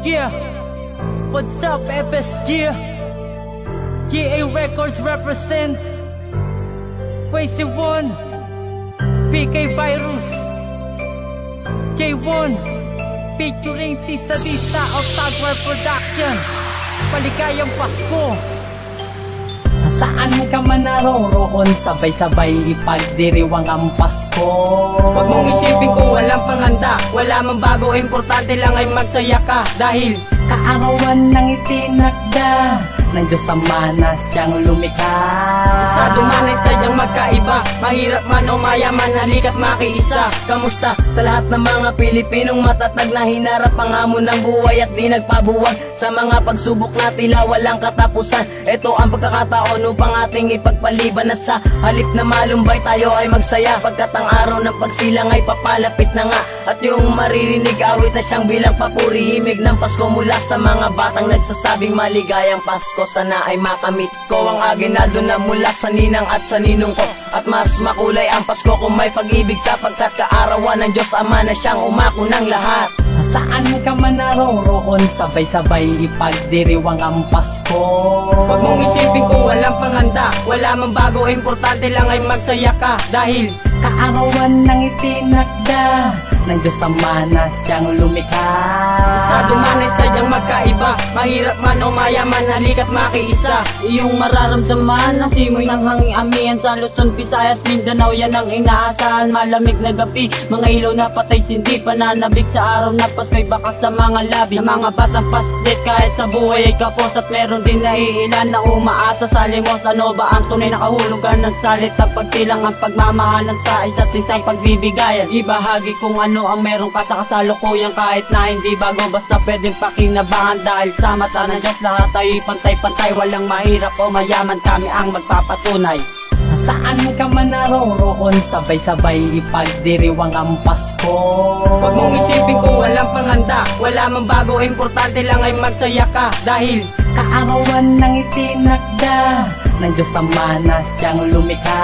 Yeah, what's up FSG? GA Records represent Crazy One, PK Virus, J1 featuring Tisa Dista of Tagware Production. Paligayang Pasko. Saan ka man naroroon, sabay-sabay ipagdiriwang ang Pasko. Huwag mong isipin kung walang panganda, wala mang bago, importante lang ay magsaya ka. Dahil kaarawan ng itinakda ng Diyos Ama na siyang lumikha. estado man ay sadyang magkaiba, mahirap man o mayaman, halika't makiisa. Kamusta sa lahat ng mga Pilipinong matatag na hinarap ang hamon ng buhay at di nagpabuwag sa mga pagsubok na tila walang katapusan. Ito ang pagkakataon upang ating ipagpaliban at sa halip na malumbay tayo ay magsaya, pagkat ang araw ng pagsilang ay papalapit na nga. At yung maririnig awit na siyang bilang papuri, himig ng Pasko mula sa mga batang nagsasabing maligayang Pasko. Sana ay makamit ko ang aginaldo na mula sa ninang at sa ninong ko. At mas makulay ang Pasko kung may pag-ibig, sapagkat kaarawan ng Diyos Ama na siyang umako ng lahat. Saan ka man naroroon, sabay-sabay ipagdiriwang ang Pasko. Huwag mong isipin kung walang panganda, wala mang bago, importante lang ay magsaya ka. Dahil kaarawan ng itinakda ng Diyos Ama na siyang lumikha. estado man ay sadyang magkaiba, mahirap man o mayaman, halika't makiisa. Iyong mararamdaman ang simoy ng hanging amihan sa Luzon, Visayas, Mindanao, yan ang inaasahan. Malamig na gabi, mga ilaw na patay sindi, pananabik sa araw na Pasko'y bakas sa mga labi ng mga batang paslit. Kahit sa buhay ay kapos at meron din naiilan na umaasa sa limos. Ano ba ang tunay na kahulugan ng salit at pagsilang ang pagmamahalan sa isa't isang pagbibigayan? Ibahagi kung ano ang meron ka sa kasalukuyan, kahit na hindi bago, basta pwedeng pakinabangan. Dahil sa mata ng Diyos lahat ay pantay-pantay, walang mahirap o mayaman, kami ang magpapatunay. Saan ka man naroroon, sabay-sabay ipagdiriwang ang Pasko. Huwag mong isipin kung walang panganda, wala mang bago, importante lang ay magsaya ka. Dahil kaarawan ng itinakda ng Diyos Ama na siyang lumikha.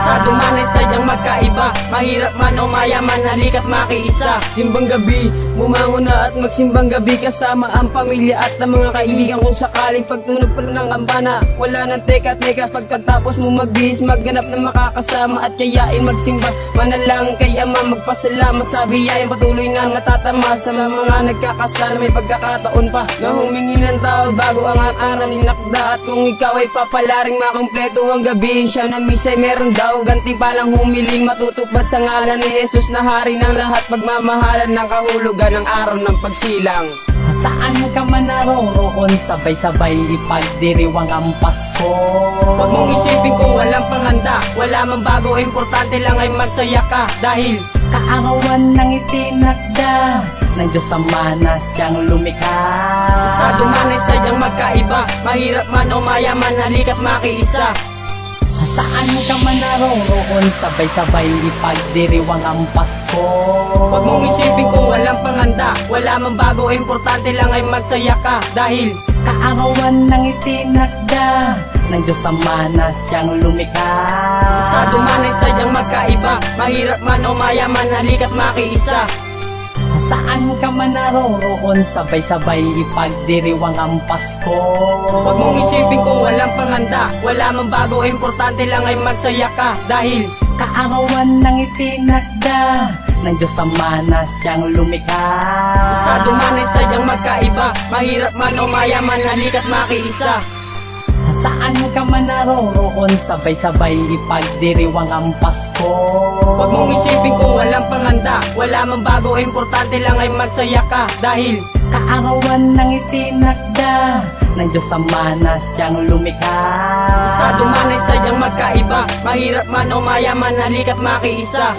estado man ay sadyang magkaiba, mahirap man o mayaman, halika't makiisa. Simbang gabi, bumangon na at magsimbang gabi kasama ang pamilya at ang mga kaibigan. Kung sakaling pagtunog pa ng kampana, wala nang teka-teka, pagkatapos mo magbihis, magganap na makakasama at kayain magsimba. Manalangin kay Ama, magpasalamat sa biyayang patuloy na natatama. Sa mga nagkakasala may pagkakataon pa na humingi ng tawad bago ang anak ninakda. At kung ikaw ay papalaring makumpleto ang gabi, siya na misa'y meron daw ganti palang humiling, matutupad sa ngalan ni Jesus na hari ng lahat, pagmamahalan ng kahulugan ng araw ng pagsilang. Saan ka man naroroon, sabay-sabay ipagdiriwang ang Pasko. Huwag mong isipin kung walang panganda, wala mang bago, importante lang ay magsaya ka. Dahil kaarawan ng itinakda ng Diyos Ama na siyang lumikha. estado man ay sadyang magkaiba, mahirap man o mayaman, halika't makiisa. Saan ka man naroroon, sabay-sabay ipagdiriwang ang Pasko. Huwag mong isipin kung walang panganda, wala mang bago, importante lang ay magsaya ka. Dahil kaarawan ng itinakda ng Diyos Ama na siyang lumikha. estado man ay sadyang magkaiba, mahirap man o mayaman, halika't makiisa. Saan ka man naroroon, sabay-sabay ipagdiriwang ang Pasko. Huwag mong isipin kung walang panganda, wala mang bago, importante lang ay magsaya ka. Dahil kaarawan ng itinakda ng Diyos Ama na siyang lumikha. estado man ay sadyang magkaiba, mahirap man o mayaman, halika't makiisa. Saan ka man naroroon, sabay-sabay ipagdiriwang ang Pasko. Huwag mong isipin kung walang panganda, wala mang bago, importante lang ay magsaya ka. Dahil kaarawan ng itinakda ng Diyos Ama na siyang lumikha. estado man ay sadyang magkaiba, mahirap man o mayaman, halika't makiisa.